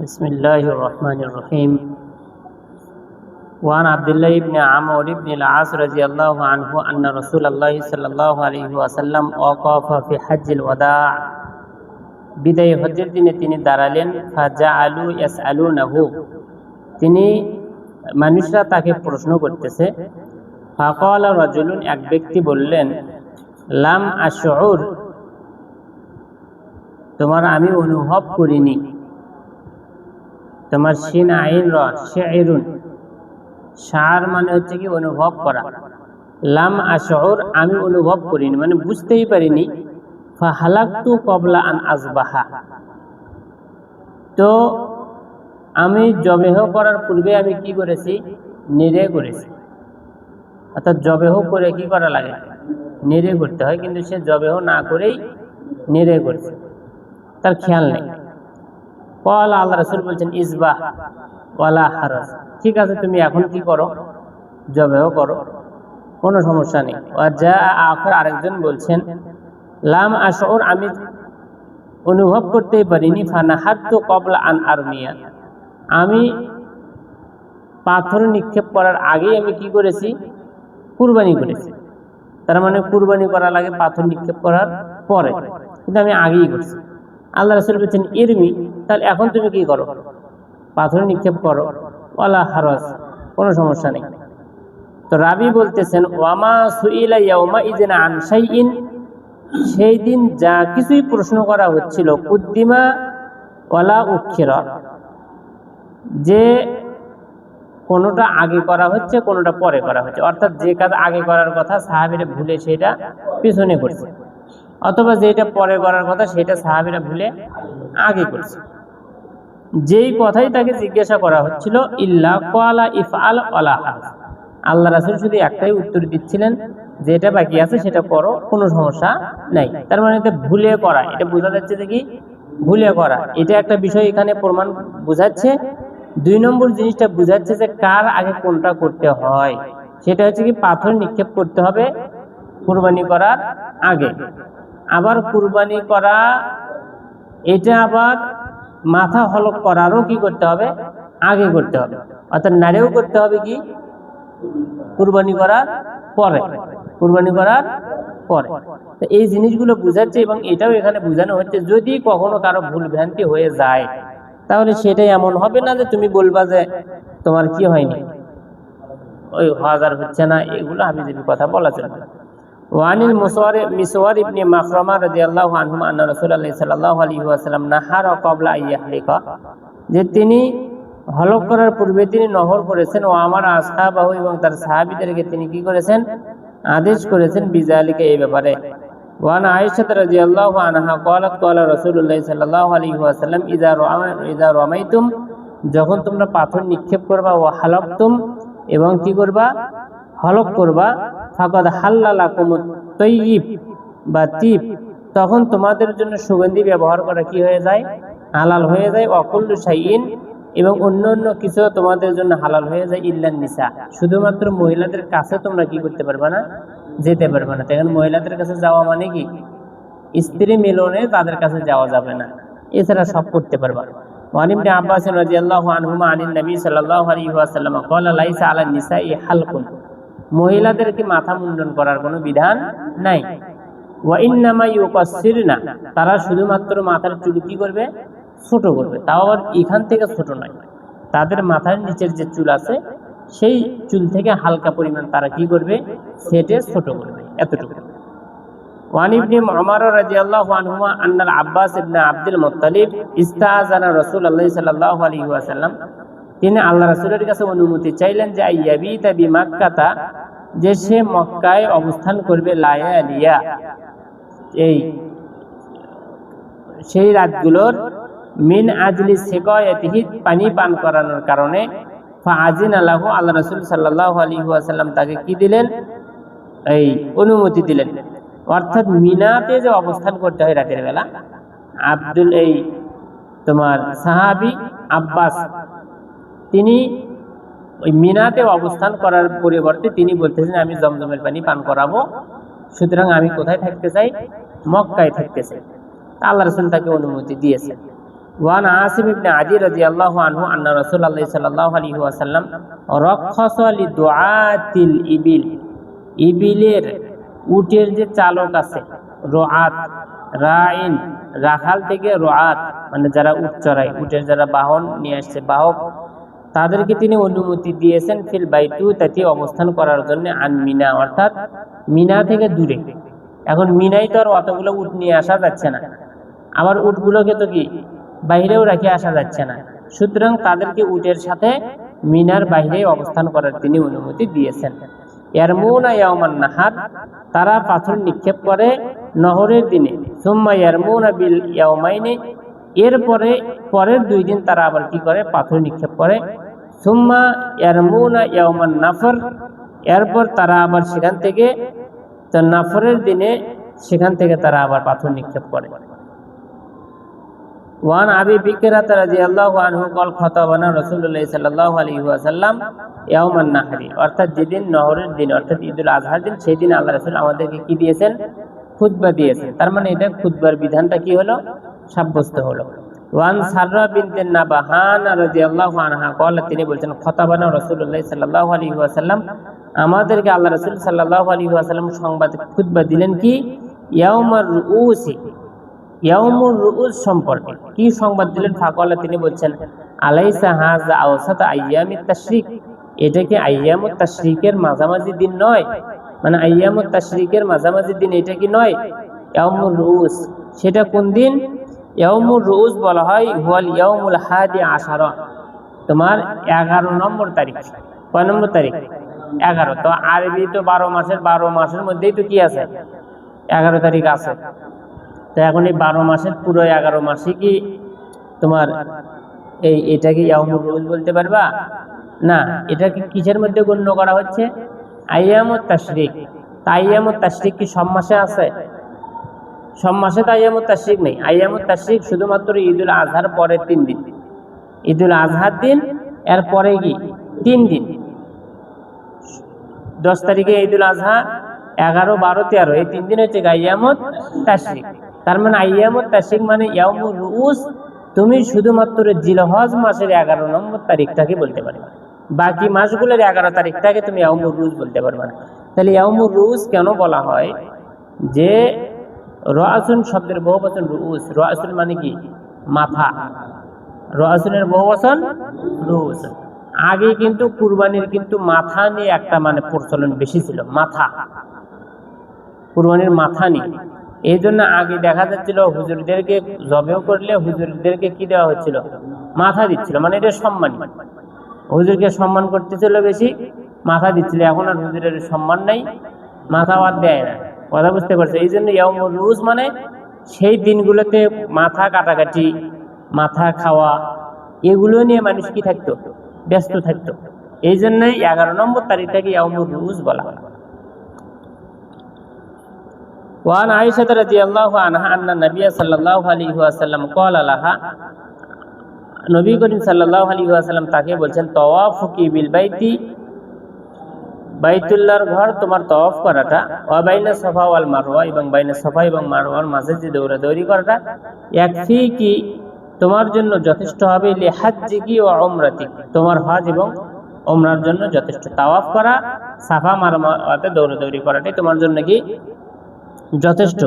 بسم الله الرحمن الرحيم. وعن عبد الله بن عمرو بن العاص رضي الله عنه أن رسول الله صلى الله عليه وسلم وقف في حج الوداع বিদায় হজ্জের দিনে তিনি দাঁড়ালেন। ফাজাআলু ইয়াসআলুনাহু, তিনি মানুষরা তাকে প্রশ্ন করতেছে। ফাকালা রাজুলুন, এক ব্যক্তি বললেন, লাম আশউর, তোমার আমি অনুভব করিনি। তোমার শিন আইন র শাইরুন, শার মানে হচ্ছে কি অনুভব করা। লাম আশউর, আমি অনুভব করিনি মানে বুঝতেই পারিনি। ফাহালাকতু ক্বাবলা আন আসবাহা, তো আমি জবেহ করার পূর্বে আমি কি করেছি? নিরে করেছি। অর্থাৎ জবেহ করে কি করা লাগে? নিরে করতে হয়, কিন্তু সে জবেহ না করেই নিরে করছে, তার খেয়াল নেই। ক্বালা, আল্লাহ রাসূল বলছেন, ইসবাহ ওয়ালা হারাজ, ঠিক আছে তুমি এখন কি করো? জবেহ করো, কোনো সমস্যা নেই। ওয়াজা আখর, আরেকজন বলছেন, লাম আশউর, আমি অনুভব করতেই পারিনি। ফানাহাতু ক্বাবলা আন আরমিয়া, আমি পাথর নিক্ষেপ করার আগেই আমি কি করেছি? কুরবানি করেছি। তার মানে কুরবানি করা লাগে পাথর নিক্ষেপ করার পরে, কিন্তু আমি আগেই করছি। আল্লাহ রাসূল বলছেন ইরমি, তাহলে এখন তুমি কি করো? পাথর নিক্ষেপ করো। ওয়ালা হারাজ, কোনো সমস্যা নেই। তো রাবি বলতেছেন, ওয়ামা সুইলা ইয়াউমা ইযিন আন শাইইন, সেই দিন যা কিছুই প্রশ্ন করা হচ্ছিল, কুদ্দিমা ওয়ালা উখিরা, যে কোনোটা আগে করা হচ্ছে কোনোটা পরে করা হচ্ছে। অর্থাৎ যে কাজ আগে করার কথা সাহাবীরা ভুলে সেটা পিছনে করছে, অথবা যেটা পরে করার কথা সেটা সাহাবীরা ভুলে আগে করছে। যেই কথাই তাকে জিজ্ঞাসা করা হচ্ছিল, ইল্লা ক্বালা ইফআল ওয়ালা হারাজ, আল্লাহ রাসূল শুধু একটাই উত্তর দিচ্ছিলেন, যেটা বাকি আছে সেটা করো, কোনো সমস্যা নাই। তার মানে এটা ভুলে করা, এটা বোঝা যাচ্ছে যে কি ভুলে করা, এটা একটা বিষয় এখানে প্রমাণ বোঝাচ্ছে। দুই নম্বর জিনিসটা বোঝাচ্ছে যে কার আগে কোনটা করতে হয়, সেটা হচ্ছে কি পাথর নিক্ষেপ করতে হবে কুরবানি করার আগে। আবার কুরবানি করা, এটা আবার মাথা হলক করারও কি করতে হবে? আগে করতে হবে। অর্থাৎ নাড়েও করতে হবে কি কুরবানি করার পরে, কুরবানি করার পরে। তো এই জিনিসগুলো বোঝাচ্ছে, এবং এটাও এখানে বোঝানো হচ্ছে যদি কখনো কারো ভুল ভ্রান্তি হয়ে যায়, তাহলে সেটাই এমন হবে না যে তুমি বলবা যে তোমার কি হয়নি, ওই হাজার হচ্ছে না, এগুলো আমি যদি কথা বলা চলবে। ওয়ানিল মিসওয়ার ইবনে মাখরামা রাদিয়াল্লাহু আনহু আন্না রাসূলুল্লাহ সাল্লাল্লাহু আলাইহি ওয়াসাল্লাম নাহারা ক্বাবলা আইয়াহলিকা, যে তিনি হলক করার পূর্বে তিনি নহর করেছেন। ও আমার আসহাবাহু, এবং তার সাহাবীদেরকে তিনি কি করেছেন? আদেশ করেছেন বিজালিকা, এই ব্যাপারে। ওয়ান আয়েশা রাদিয়াল্লাহু আনহা ক্বালাত ক্বালা রাসূলুল্লাহ সাল্লাল্লাহু আলাইহি ওয়াসাল্লাম, ইযা রামাইতুম, যখন তোমরা পাথর নিক্ষেপ করবা, ওয়া হালাকতুম, এবং কি করবা? হলক করবা, ফাকাদ হাল্লালাকুমুত তাইয়্যিব বা তিব, তখন তোমাদের জন্য সুগন্ধি ব্যবহার করা কি হয়ে যায়? হালাল হয়ে যায়। ওয়াকুল্লু শাইইন, এবং অন্য অন্য কিছু তোমাদের জন্য হালাল হয়ে যায়। ইল্লান নিসা, শুধুমাত্র মহিলাদের কাছে তোমরা কি করতে পারবে না? যেতে পারবে না। তখন মহিলাদের কাছে যাওয়া মানে কি স্ত্রী মিলনে তাদের কাছে যাওয়া যাবে না, এছাড়া সব করতে পারবা। ওয়ান ইবনে আব্বাস রাদিয়াল্লাহু আনহুমা আনিন নবী সাল্লাল্লাহু আলাইহি ওয়াসাল্লাম ক্বালা লাইসা আলান নিসাই হালকুন, মহিলাদেরকে মাথা মুন্ডন করার কোনো বিধান নাই। ওয়া ইন্নামা ইউকাসসিরনা, তারা শুধুমাত্র মাথার চুল কি করবে? ছোট করবে। তাও আবার এখান থেকে ছোট নয়, তাদের মাথার নিচের যে চুল আছে সেই চুল থেকে হালকা পরিমাণ তারা কি করবে? সেটে ছোট করবে, এতটুকু। ওয়ান ইবনে উমর রাদিয়াল্লাহু আনহুমা আন্নাল আব্বাস ইবনে আব্দুল মুত্তালিব ইস্তাআযানা রাসূলুল্লাহ সাল্লাল্লাহু আলাইহি ওয়াসাল্লাম, তিনি আল্লাহ রাসূলের কাছে অনুমতি চাইলেন যে আইয়াবিতা বিমাক্কাতা, যে সে মক্কায় অবস্থান করবে, লায়ালিয়া, এই সেই রাতগুলোর, মিন আজলি সিকায়াতিহি, পানি পান করানোর কারণে। ফাআযিনা লাহু, আল্লাহ রাসূল সাল্লাল্লাহু আলাইহি ওয়াসাল্লাম তাকে কি দিলেন? এই অনুমতি দিলেন। অর্থাৎ মিনাতে যে অবস্থান করতে হয় রাতের বেলা, এই তোমার সাহাবী আব্বাস, তিনি ওই মিনাতে অবস্থান করার পরিবর্তে তিনি বলতেছেন আমি জমজমের পানি পান করাবো, সুতরাং আমি কোথায় থাকতে চাই? মক্কায় থাকতে চাই। আল্লাহ রাসূল তাকে অনুমতি দিয়েছেন। ওয়ান আসিম ইবনে আদি রাদিয়াল্লাহু আনহু আন্না রাসূলুল্লাহ সাল্লাল্লাহু আলাইহি ওয়াসাল্লাম রাখাসা লিদুআতিল ইবিল, ইবিলের উটের যে চালক আছে, রুআত, রাইন রাখাল থেকে রুআত মানে যারা উট চড়ায়, উটের যারা বাহন নিয়ে আসছে বাহক, তাদেরকে তিনি অনুমতি দিয়েছেন ফিল বাইতু তাতে অবস্থান করার জন্য আন মিনা, অর্থাৎ মিনা থেকে দূরে। এখন মিনাই তো আর অতগুলো উট নিয়ে আসা যাচ্ছে না, আবার উটগুলোকে তো কি বাইরেও রেখে আসা যাচ্ছে না, সুতরাং তাদেরকে উটের সাথে মিনার বাইরে অবস্থান করার তিনি অনুমতি দিয়েছেন। ইয়ারমুনা ইয়াউমান নাহার, তারা পাথর নিক্ষেপ করে নহরের দিনে। সুম্মা ইয়ারমুনা বিল ইয়াউমাইনি, এরপরে পরের 2 দিন তারা আবার কি করে পাথর নিক্ষেপ করে। সুম্মা ইয়ারমুনা ইয়াউমান নাফর, এরপর তারা আবার সেখান থেকে নাফরের দিনে সেখান থেকে তারা আবার পাথর নিক্ষেপ করে। ওয়ান আবি বিকরাত রাদিয়াল্লাহু আনহু ক্বাল খাতাবানা রাসূলুল্লাহ সাল্লাল্লাহু আলাইহি ওয়াসাল্লাম ইয়াউমান নাহরি, অর্থাৎ যেদিন নহরের দিন অর্থাৎ ঈদুল আজহার দিন, সেই দিন আল্লাহ রাসূল আমাদেরকে কি দিয়েছেন? খুতবা দিয়েছেন। তার মানে এটা খুতবার বিধানটা কি হলো? সাব্যস্ত হলো। ওয়ান সাররা বিনতে নাবাহান রাদিয়াল্লাহু আনহা ক্বাল, তিনি বলেছেন খাতাবানা রাসূলুল্লাহ সাল্লাল্লাহু আলাইহি ওয়াসাল্লাম, আমাদেরকে আল্লাহ রাসূল সাল্লাল্লাহু আলাইহি ওয়াসাল্লাম সংবাদ খুতবা দিলেন কি? ইয়াউমার রুউসি, ইয়াউমুর রুউস সম্পর্কে কি সংবাদ দিলেন? ফাকালা, তিনি বলছেন আলাইসা হাযা আওসাতা আইয়ামিত তাশরিক, এটা কি আইয়ামুত তাশরিকের মাঝামাঝি দিন নয়? মানে আইয়ামুত তাশরিকের মাঝামাঝি দিন এটা কি নয়? ইয়াউমুর রুউস, সেটা কোন দিন? ইয়াউমুর রুউস বলা হয় হুয়াল ইয়াউমুল হাদি আশারা, তোমার 11 নম্বর তারিখ। কয় নম্বর তারিখ? 11। তো আরবি তো 12 মাসের মধ্যেই তো কি আছে? 11 তারিখ আছে। তো এখন এই 12 মাসের পুরো 11 মাসে কি তোমার এটাকে ইয়াউমুর রুউস বলতে পারবা? না, এটাকে কিসের মধ্যে গণ্য করা হচ্ছে? আইয়ামুত তাশরিক। আইয়ামুত তাশরিক কি সব মাসে আছে? সব মাসে তো আইয়ামুত তাশরিক নেই। আইয়ামুত তাশরিক শুধুমাত্র ঈদুল আজহার পরের 3 দিন, ঈদুল আজহার দিন এর পরে কি 3 দিন, 10 তারিখে ঈদুল আজহা, 11, 12, 13 এই 3 দিন হচ্ছে আইয়ামুত তাশরিক। তার মানে আইয়ামুত তাশরিক মানে ইয়াউমুর রুউস তুমি শুধুমাত্র জিলহজ মাসের 11 নম্বর তারিখটাকে বলতে পারবে, বাকি মাসগুলোর 11 তারিখটাকে তুমি ইয়াউমুর রুউস বলতে পারবে না। তাহলে ইয়াউমুর রুউস কেন বলা হয়? যে রাসুন শব্দের বহুবচন রুউস, রাসুন মানে কি মাথা, রাসুনের বহুবচন রুউস। আগে কিন্তু কুরবানির কিন্তু মাথা নিয়ে একটা মানে প্রচলন বেশি ছিল, মাথা, কুরবানির মাথা নিয়ে। এই জন্য আগে দেখা যাচ্ছিল হুজুরদেরকে জবেও করলে হুজুরদেরকে কি দেওয়া হচ্ছিল? মাথা দিচ্ছিল, মানে এটা সম্মান, হুজুরকে সম্মান করতেছিল বেশি, মাথা দিচ্ছিল। এখন আর হুজুরের সম্মান নাই, মাথা বাদ দেয় না। কথা বুঝতে পারছো? এই জন্য ইয়াউমুর রুউস মানে সেই দিনগুলোতে মাথা কাটাকাটি, মাথা খাওয়া, এগুলো নিয়ে মানুষ কি থাকতো? ব্যস্ত থাকতো। এই জন্যই 11 নম্বর তারিখটাকে ইয়াউমুর রুউস বলা হয়। ওয়ান আয়েশা রাদিয়াল্লাহু আনহা আন্না নবী সাল্লাল্লাহু আলাইহি ওয়াসাল্লাম ক্বালা লাহা, নবী করিম সাল্লাল্লাহু আলাইহি ওয়াসাল্লাম তাকে বলছেন তাওয়াফুকি বিল বাইতি, বাইতুল্লাহর ঘর তোমার তাওয়াফ করাটা, ওয়া বাইনা সাফা ওয়াল মারওয়া, এবং বাইনা সাফা এবং মারওয়ার মাঝে যে দৌড়াদৌড়ি করাটা, ইয়াকফিকি তোমার জন্য যথেষ্ট হবে, লিহাজ্জিকি ওয়া উমরাতিকি তোমার হজ এবং উমরার জন্য যথেষ্ট। তাওয়াফ করা, সাফা মারওয়াতে দৌড়াদৌড়ি করাটাই তোমার জন্য কি যথেষ্ট।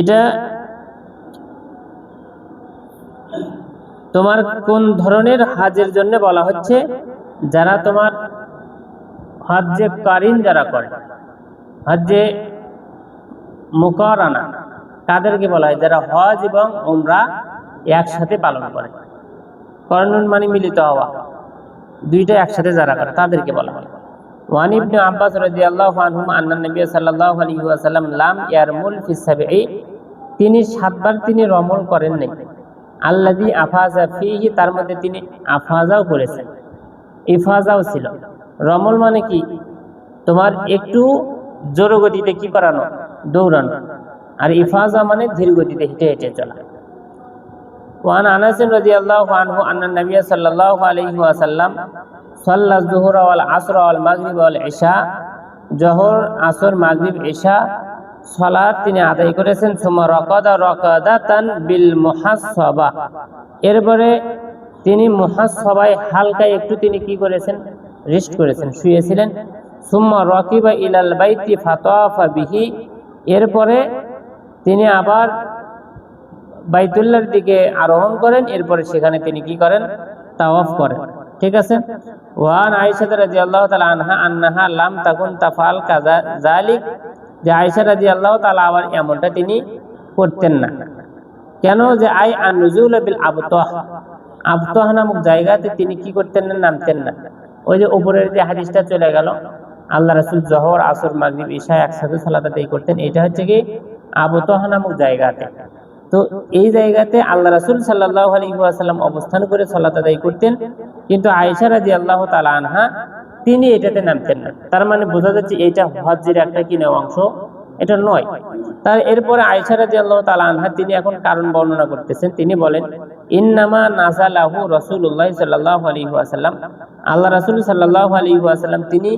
এটা তোমার কোন ধরনের হাজের জন্য বলা হচ্ছে? যারা তোমার হজ্জে কারিন যারা করে, হজ্জে মুকারানা, তাদেরকে বলা হয় যারা হজ এবং উমরা একসাথে পালন করে। করণুন মানে মিলিত হওয়া, দুইটা একসাথে যারা করে তাদেরকে বলা হয়। ওয়ান ইবনে আব্বাস রাদিয়াল্লাহু আনহুমা আন্না নবী সাল্লাল্লাহু আলাইহি ওয়াসাল্লাম লাম ইয়ারমুল ফি সাবঈ, তিনি 7 বার তিনি রমল করেন নাই। আল্লাযী আফাজা ফীহি, তার মধ্যে তিনি আফাজাও করেছেন, ইফাজাও ছিল। রমল মানে কি? তোমার একটু জোর গতিতে কি করানো? দৌড়ানো। আর ইফাজা মানে ধীর গতিতে হেঁটে হেঁটে চলা। ওয়ান আনাস রাদিয়াল্লাহু আনহু আন্না নবী সাল্লাল্লাহু আলাইহি ওয়াসাল্লাম সাল্লা যুহরা ওয়াল আসরা ওয়াল মাগরিব ওয়াল ইশা, জোহর, আসর, মাগরিব, ইশা সালাত তিনি আদায় করেছেন। সুম্মা রাকাদা রাকাদাতান বিল মুহাসসাবা, এরপরে তিনি মুহাসসাবায় হালকা একটু তিনি কি করেছেন, রেস্ট করেছেন, শুয়েছিলেন। সুম্মা রাকিবা ইলাল বাইতি ফাতাফা বিহি, এরপরে তিনি আবার বাইতুল্লাহর দিকে আরোহণ করেন, এরপরে সেখানে তিনি কি করেন, তাওয়াফ করেন। ঠিক আছে। ওয়ান আয়েশা রাদিয়াল্লাহু তাআলা আনহা আন্নাহা লাম তাকুন তাফাল কাযা যালিক, যে আয়েশা রাদিয়াল্লাহু তাআলা আবার এমনটা তিনি করতেন না। কেন? যে আই আন-নুজুল বিল আবতাহ, আবতাহ নামক জায়গাতে তিনি কি করতেন না, নামতেন না। ওই যে উপরের যে হাদিসটা চলে গেল, আল্লাহ রাসূল যোহর আসর মাগরিব ঈশা একসাথে সালাত আদায় করতেন, এটা হচ্ছে কি আবতাহ নামক জায়গাতে। তো এই জায়গাতে আল্লাহ রাসূল সাল্লাল্লাহু আলাইহি ওয়াসাল্লাম অবস্থান করে সালাত আদায় করতেন, কিন্তু আয়েশা রাদিয়াল্লাহু তাআলা আনহা তিনি এটাতে নামতেন না। তার মানে বোঝা যাচ্ছে এটা হজ্জের একটা কি অংশ, এটা নয়। তার এরপরে আয়েশা রাদিয়াল্লাহু তাআলা আনহা তিনি এখন কারণ বর্ণনা করতেছেন। তিনি বলেন, ইন্নামা নাযালাহু রাসূলুল্লাহ সাল্লাল্লাহু আলাইহি ওয়াসাল্লাম, আল্লাহ রাসূল সাল্লাল্লাহু আলাইহি ওয়াসাল্লাম তিনি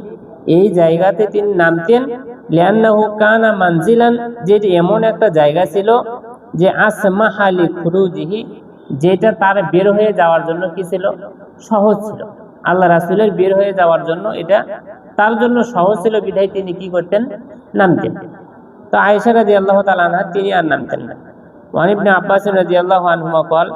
এই জায়গাতে তিনি নামতেন, লিআন্নাহু কানা মানজিলান, যেটি এমন একটা জায়গা ছিল যে আসমাহা লিখুরুজিহি, যেটা তার বের হয়ে যাওয়ার জন্য কি ছিল, সহজ ছিল। আল্লাহ রাসূলের বের হয়ে যাওয়ার জন্য এটা তার জন্য সহজ ছিল, বিধায় তিনি কি করতেন, নামতেন। তো আয়েশা রাদিয়াল্লাহু তাআলা আনহা তিনি আর নামতেন না। ওয়ান ইবনে আব্বাস রাদিয়াল্লাহু আনহুমা قال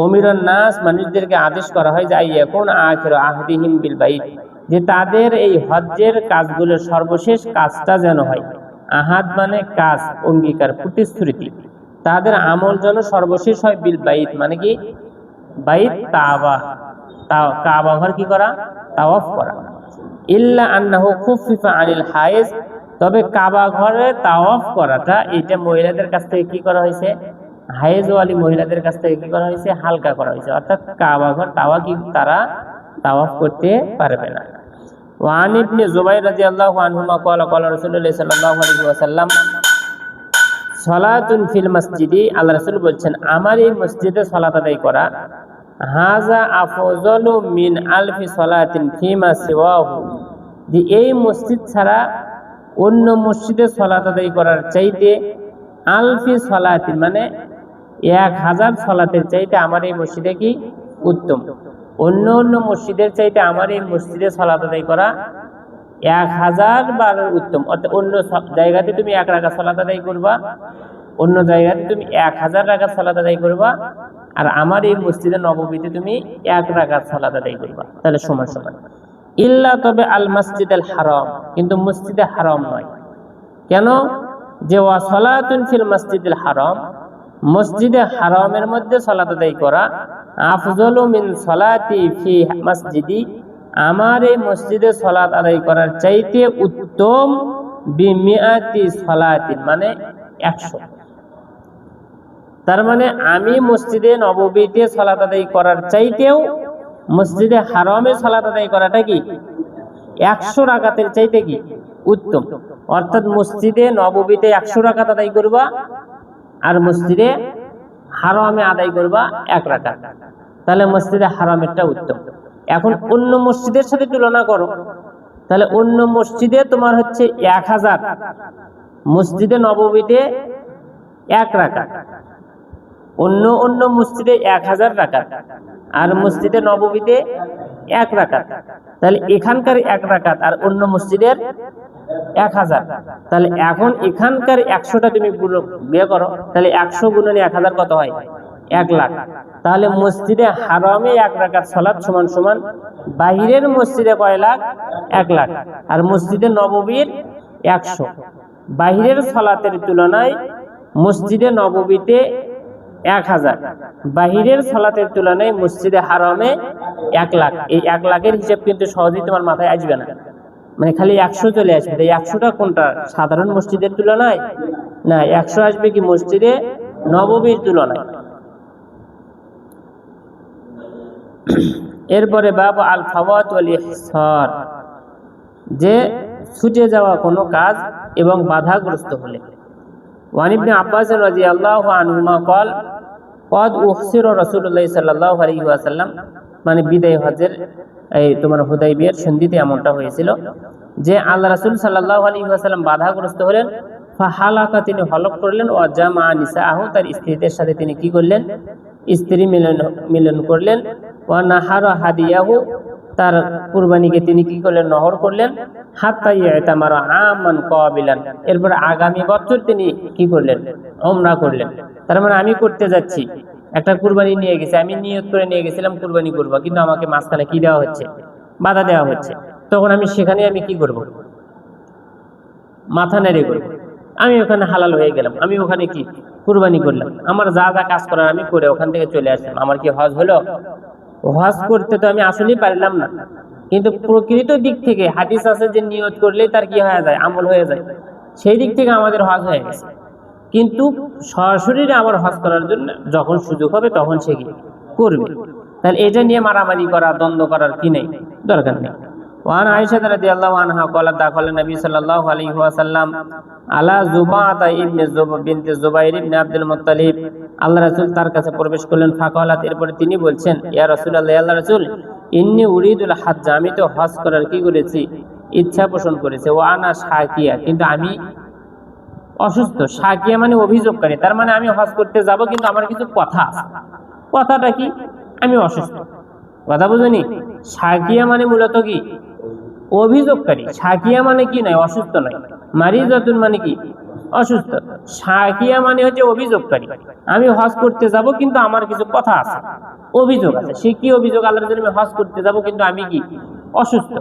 উমিরান নাস, মানুষদেরকে আদেশ করা হয় যে আইয়াকুন আখিরু আহদিহিম বিল বাইত, যে তাদের এই হজ্জের কাজগুলোর সর্বশেষ কাজটা যেন হয়, আহাদ মানে কাজ, অঙ্গীকার, প্রতিশ্রুতি, তাদের আমল যেন সর্বশেষ হয় বিল বাইত, মানে কি বাইত কাবা, কাবা ঘর কি করা, তাওয়াফ করা। ইল্লা আন্নাহু খুফিফা আনিল হায়েজ, তবে কাবা ঘরে তাওয়াফ করাটা এটা মহিলাদের কাছ থেকে কি করা হয়েছে, হায়েজওয়ালি মহিলাদের কাছ থেকে কি করা হয়েছে, হালকা করা হয়েছে। অর্থাৎ কাবা ঘর তারা তাওয়াফ করতে পারবে না। ওয়ান ইবনে জুবাইর রাদিয়াল্লাহু আনহুমা قال قال রাসূলুল্লাহ সাল্লাল্লাহু আলাইহি ওয়াসাল্লাম সালাতুন ফিল মসজিদি, আল্লাহ রাসূল বলছেন আমার এই মসজিদে সালাত আদায় করা, হাযা আফযলু মিন আলফি সালাতিন ফিমা সিওয়াহু, যে এই মসজিদ ছাড়া অন্য মসজিদে সালাত আদায় করার চাইতে, আলফি সালাতিন মানে 1000 সালাতের চাইতে আমার এই মসজিদে কি উত্তম। অন্য অন্য মসজিদের চাইতে আমার এই মসজিদে সালাত আদায় করা 1000 বার উত্তম। অর্থাৎ অন্য জায়গাতে তুমি 1 রাকাত সালাত আদায় করবা, অন্য জায়গাতে তুমি 1000 রাকাত সালাত আদায় করবা, আর আমার এই মসজিদে নববীতে তুমি 1 রাকাত সালাত আদায় করবা, তাহলে সমান সমান। ইল্লা, তবে আল মসজিদুল হারাম, কিন্তু মসজিদে হারাম নয়। কেন? যে ওয়া সালাতুন ফিল মসজিদুল হারাম, মসজিদে হারামের মধ্যে সালাত আদায় করা, আফযলু মিন সালাতি ফি মসজিদি, আমার এই মসজিদে সালাত আদায় করার চাইতে উত্তম, বিমিআতি সালাতিন মানে 100। তার মানে আমি মসজিদে নববীতে সালাত আদায় করার চাইতেও মসজিদে হারামে সালাত আদায় করাটা কি 100 রাকাতের চাইতে কি উত্তম। অর্থাৎ মসজিদে নববীতে 100 রাকাত আদায় করবা, আর মসজিদে হারামে আদায় করবা 1 রাকাত, তাহলে মসজিদে হারামেরটা উত্তম। এখন অন্য মসজিদের সাথে তুলনা করো, তাহলে অন্য মসজিদে তোমার হচ্ছে 1000, মসজিদে নববীতে 1 রাকাত, অন্য মসজিদে 1000 রাকাত, আর মসজিদে নববীতে 1 রাকাত। তাহলে এখানকার 1 রাকাত আর অন্য মসজিদের 1000, তাহলে এখন এখানকার 100টা তুমি বিয়ে করো, তাহলে 100 গুণনে 1000 কত হয়, 1 লাখ। তাহলে মসজিদে হারামে 1 রাকাত সালাত সমান সমান বাহিরের মসজিদে কয় লাখ, 1 লাখ। আর মসজিদে নববীর 100, বাহিরের সালাতের তুলনায় মসজিদে নববীতে 1000, বাহিরের সালাতের তুলনায় মসজিদে হারামে 1 লাখ। এই 1 লাখের হিসাব কিন্তু সহজেই তোমার মাথায় আসবে না, মানে খালি 100 চলে আসবে। এই 100টা কোনটা, সাধারণ মসজিদের তুলনায় না, 100 আসবে কি মসজিদে নববীর তুলনায়। এরপরে বাবু আল ফাওয়াত ওয়াল ইহসার, যে ছুটে যাওয়া কোনো কাজ এবং বাধাগ্রস্ত হলে। ওয়ান ইবনে আব্বাস রাদিয়াল্লাহু আনহুমা قال قد اخسر রাসূলুল্লাহ সাল্লাল্লাহু আলাইহি ওয়াসাল্লাম, মানে বিদায় হজের এই তোমার হুদাইবিয়ার সন্ধিতে এমনটা হয়েছিল যে আল্লাহ রাসূল সাল্লাল্লাহু আলাইহি ওয়াসাল্লাম বাধাগ্রস্ত হলেন। ফাহালাকা তিনি হলক করলেন, ওয়া জামা নিসাআহু তার স্ত্রীদের সাথে তিনি কি করলেন, স্ত্রী মিলন করলেন, ওয়া নাহারা হাদিয়াহু তার কুরবানিকে তিনি কি করলেন, নহর করলেন, হাত্তা ইয়াতামারা আমান কাবিলান এরপর আগামী বছর তিনি কি করলেন, উমরা করলেন। তার মানে আমি করতে যাচ্ছি, একটা কুরবানি নিয়ে গেছি, আমি নিয়ত করে নিয়ে গেছিলাম কুরবানি করব, কিন্তু আমাকে মাঝখানে কি দেওয়া হচ্ছে, বাধা দেওয়া হচ্ছে। তখন আমি সেখানে আমি কি করব, মাথা নেড়ে করব। আমি ওখানে হালাল হয়ে গেলাম, আমি ওখানে কি কুরবানি করলাম, আমার যা যা কাজ করার আমি করে ওখান থেকে চলে আসলাম, আমার কি হজ হলো? হজ করতে তো আমি আসলেই পারলাম না। কিন্তু প্রকৃত দিক থেকে হাদিস আছে যে নিয়ত করলেই তার কি হয়ে যায়, আমল হয়ে যায়। সেই দিক থেকে আমাদের হজ হয়ে গেছে। কিন্তু সরাসরি আবার হজ করার জন্য যখন সুযোগ হবে তখন সে কি করবে। তাহলে এটা নিয়ে মারামারি করা, দ্বন্দ্ব করার কি নেই, দরকার নেই। ওয়ান আয়েশা রাদিয়াল্লাহু আনহা ক্বালাত দাখালা নবী সাল্লাল্লাহু আলাইহি ওয়াসাল্লাম আলা যুবাতা ইবনে বিনতে যুবাইর ইবনে আব্দুল মুত্তালিব। আল্লাহ রাসূল তার কাছে প্রবেশ করলেন। ফাকালাত এরপরে তিনি বলছেন, ইয়া রাসূলুল্লাহ, আল্লাহ রাসূল, ইন্নী উরিদুল হজ্জ, আমি তো হজ করার কি করেছি, ইচ্ছা পোষণ করেছি। ওয়া আনা শাকিয়া, কিন্তু আমি অসুস্থ। শাকিয়া মানে অভিযোগকারী, তার মানে আমি হজ করতে যাব কিন্তু আমার কিছু কথা আছে। কথাটা কি, আমি অসুস্থ। কথা বুঝুনি? শাকিয়া মানে মূলত কি, অভিযোগকারী। শাকিয়া মানে কি নয়, অসুস্থ নয়। মারিজাতুন মানে কি, অসুস্থ। শাকিয়া মানে হচ্ছে অভিযোগকারী। আমি হজ করতে যাব কিন্তু আমার কিছু কথা আছে, অভিযোগ আছে। সে কি অভিযোগ? আল্লাহর জন্য আমি হজ করতে যাব কিন্তু আমি কি অসুস্থ।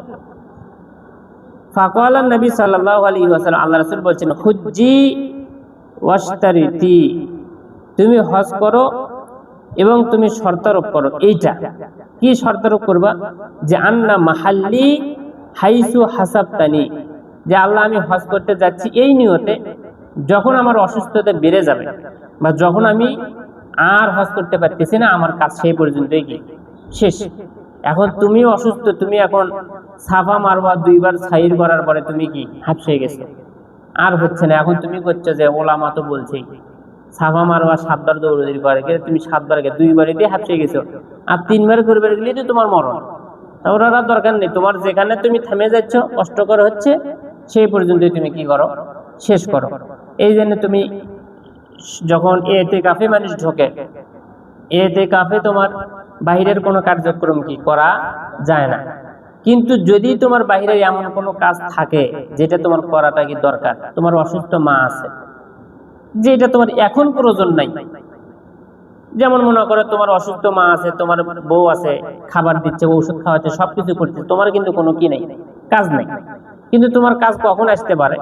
ফাকালা নবী সাল্লাল্লাহু আলাইহি ওয়াসাল্লাম, আল্লাহ রাসূল বলছেন, হুজ্জি ওয়াশতারিতি, তুমি হজ করো এবং তুমি শর্তারোপ করো। এইটা কি শর্তারোপ করবা? যে আন্না মাহাল্লি হাইসু হাসাবতানি, যে আল্লাহ আমি হজ করতে যাচ্ছি এই নিয়তে, যখন আমার অসুস্থতা বেড়ে যাবে বা যখন আমি আর হজ করতে পারতেছি না, আমার কাজ সেই পর্যন্তই কি শেষ। এখন তুমি অসুস্থ, তুমি এখন সাফা মারবা, দুইবার সাইর করার পরে তুমি কি হাঁপসে গেছো, আর হচ্ছে না। এখন তুমি করছো যে ওলামা তো বলছে সাফা মারবা 7 বার দৌড়াদৌড়ি করে, কিন্তু তুমি 7 বার 2বারই দিয়ে হাঁপসে গেছো, আর 3বার করবে গেলে তো তোমার মরণ। ওরা দরকার নেই, তোমার যেখানে তুমি থেমে যাচ্ছ, কষ্টকর হচ্ছে, সেই পর্যন্তই তুমি কি করো, শেষ করো। এই জন্য তুমি যখন ইতিকাফে মানুষ ঢোকে, ইতিকাফে তোমার বাহিরের কোনো কার্যক্রম কি করা যায় না। কিন্তু যদি তোমার বাহিরে এমন কোনো কাজ থাকে যেটা তোমার করাটা কি দরকার, তোমার অসুস্থ মা আছে যেটা তোমার এখন প্রয়োজন নাই, যেমন মনে করো তোমার অসুস্থ মা আছে, তোমার বউ আছে, খাবার দিচ্ছে, ঔষধ খাওয়াচ্ছে, সবকিছু করছে, তোমার কিন্তু কোনো কি নেই, কাজ নেই। কিন্তু তোমার কাজ কখন আসতে পারে,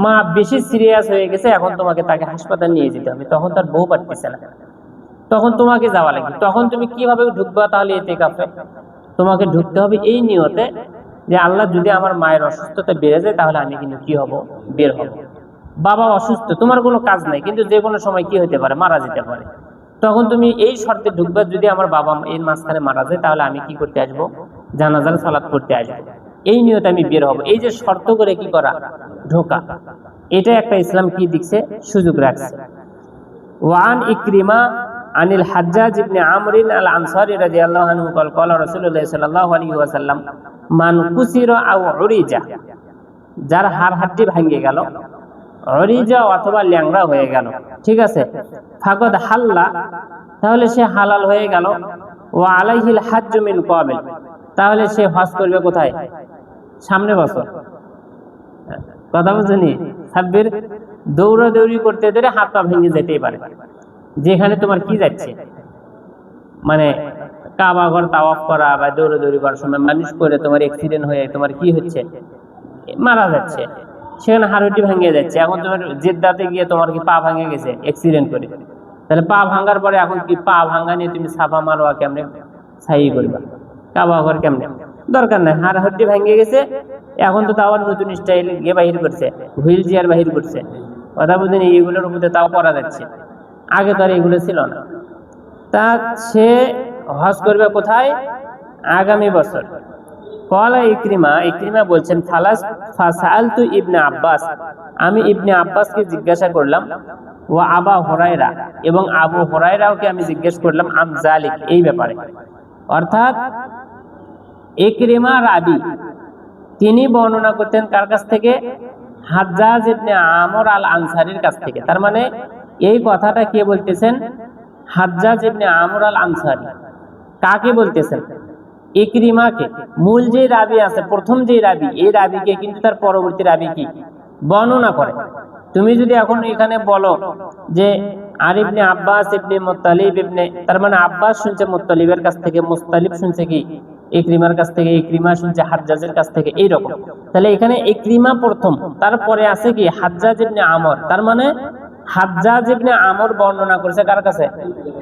মা বেশি সিরিয়াস হয়ে গেছে, এখন তোমাকে তাকে হাসপাতাল নিয়ে যেতে হবে, তখন তার বউ পারতেছে না, তখন তোমাকে যাওয়া লাগবে। তখন তুমি কিভাবে ঢুকবা? তাহলে ইতিকাফে তোমাকে ঢুকতে হবে এই নিয়তে যে আল্লাহ যদি আমার মায়ের অসুস্থতা বেড়ে যায় তাহলে আমি কিন্তু কি হব, বের হব। বাবা অসুস্থ, তোমার কোনো কাজ নাই, কিন্তু যে কোনো সময় কি হতে পারে, মারা যেতে পারে, তখন তুমি এই শর্তে ঢুকবা, যদি আমার বাবা এর মাঝখানে মারা যায় তাহলে আমি কি করতে আসবো, জানাজার সালাত করতে আসবো, এই নিয়তে আমি বের হব। এই যে শর্ত করে কি করা, ঢোকা, এটা একটা ইসলাম কি দিচ্ছে, সুযোগ রাখছে। ওয়ান ইকরিমা আনিল হাজ্জাজ ইবনে আমর আল আনসারী রাদিয়াল্লাহু আনহু قال قال রাসূলুল্লাহ সাল্লাল্লাহু আলাইহি ওয়াসাল্লাম মান কুসিরা আও উরিজা, যার হাড় হাড্ডি ভেঙে গেল, উরিজা অথবা ল্যাংড়া হয়ে গেল, ঠিক আছে, ফাকাদ হাল্লা, তাহলে সে হালাল হয়ে গেল। ওয়া আলাইহিল হাজ্জু মিন কাবিল, তাহলে সে হজ করবে কোথায়, সামনে বছর। কথা বুঝুনি? সাব্বির দৌড়াদৌড়ি করতে ধরে হাত পা ভেঙে যেতেই পারে, যেখানে তোমার কি যাচ্ছে, মানে কাবা ঘর তাওয়াফ করা বা দৌড়াদৌড়ি করার সময় মানুষ করে তোমার অ্যাক্সিডেন্ট হয়ে তোমার কি হচ্ছে, মারা যাচ্ছে, সেখানে হাড়টি ভেঙে যাচ্ছে। এখন তোমার জেদ্দাতে গিয়ে তোমার কি পা ভেঙে গেছে অ্যাক্সিডেন্ট করে, তাহলে পা ভাঙার পরে এখন কি পা ভাঙা নিয়ে তুমি সাফা মারোয়া কেমনে, সাই করবা, কাবা ঘর কেমনে, দরকার নাই। হাড়টি ভেঙে গেছে, এখন তো তাও নতুন স্টাইল গিয়ে বাহির করছে, হুইল চেয়ার বাহির করছে, কথা বুঝিনি, এগুলোর মধ্যে তাও করা যাচ্ছে, আগে তো আর এগুলো ছিল না। তা সে হজ করবে কোথায়, আগামী বছর। কলা ইকরিমা বলছেন, ফাসালতু ইবনে আব্বাস, আমি ইবনে আব্বাসকে জিজ্ঞাসা করলাম, ও আবা হুরায়রা, এবং আবু হুরায়রাওকে আমি জিজ্ঞেস করলাম, আম যালিক, এই ব্যাপারে। অর্থাৎ ইকরিমা রাবি, তিনি বর্ণনা করতেন কার কাছ থেকে, হাজ্জাজ ইবনে আমর আল আনসারীর কাছ থেকে। তার মানে এই কথাটা কে বলতেছেন? হাজ্জাজ ইবনে আমর আল আনসারী। কাকে বলতেছেন? ইকরিমাকে। মূল যে রাবি আছে, প্রথম যে রাবি, এই রাবিকে কিন্তু তার পরবর্তী রাবি কি বর্ণনা করে। তুমি যদি এখন এখানে বলো যে আর ইবনে আব্বাস ইবনে মুত্তালিব ইবনে, তার মানে আব্বাস শুনছে মুত্তালিবের কাছ থেকে, মুত্তালিব শুনছে কি ইকরিমার কাছ থেকে, ইকরিমা শুনছে হাজ্জাজের কাছ থেকে, এইরকম। তাহলে এখানে ইকরিমা প্রথম, তারপরে আছে কি হাজ্জাজ ইবনে আমর। তার মানে হাজ্জাজ ইবনে আমর বর্ণনা করেছে কার কাছে?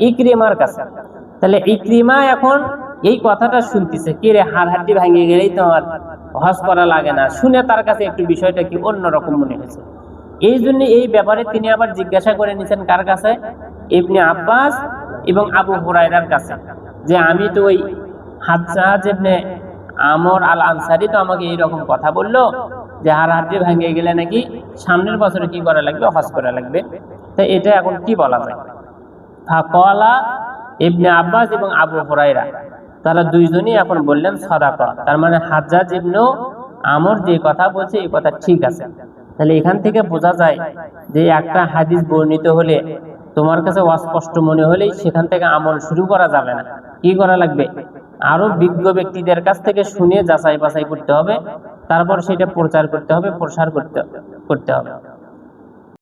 ইকরিমার কাছে। তাহলে ইকরিমা এখন এই কথাটা শুনতেছে, কি রে হাড় হাড্ডি ভাঙে গেলেই তোমার হজ করা লাগে না, শুনে তার কাছে একটু বিষয়টা কি অন্যরকম মনে হয়েছে। এই জন্য এই ব্যাপারে তিনি আবার জিজ্ঞাসা করে নিয়েছেন কার কাছে? ইবনে আব্বাস এবং আবু হুরায়রার কাছে, যে আমি তো ওই হাজ্জাজ ইবনে আমর আল আনসারী তো আমাকে এইরকম কথা বললো যে হাড় হাড্ডি ভাঙে গেলে নাকি সামনের বছরে কি করা লাগবে? হজ করা লাগবে। তো এটা এখন কি বলা যায়? ফাকালা ইবনে আব্বাস এবং আবু হুরায়রা, তারা দুইজনই এখন বললেন সাদাকা। তার মানে হাজ্জাজ ইবনে আমর যে কথা বলছে এই কথা ঠিক আছে। তাহলে এখান থেকে বোঝা যায় যে একটা হাদিস বর্ণিত হলে তোমার কাছে অস্পষ্ট মনে হলেই সেখান থেকে আমল শুরু করা যাবে না। কি করা লাগবে? আরো বিজ্ঞ ব্যক্তিদের কাছ থেকে শুনে যাচাই বাছাই করতে হবে, তারপর সেটা প্রচার করতে হবে, প্রসার করতে হবে।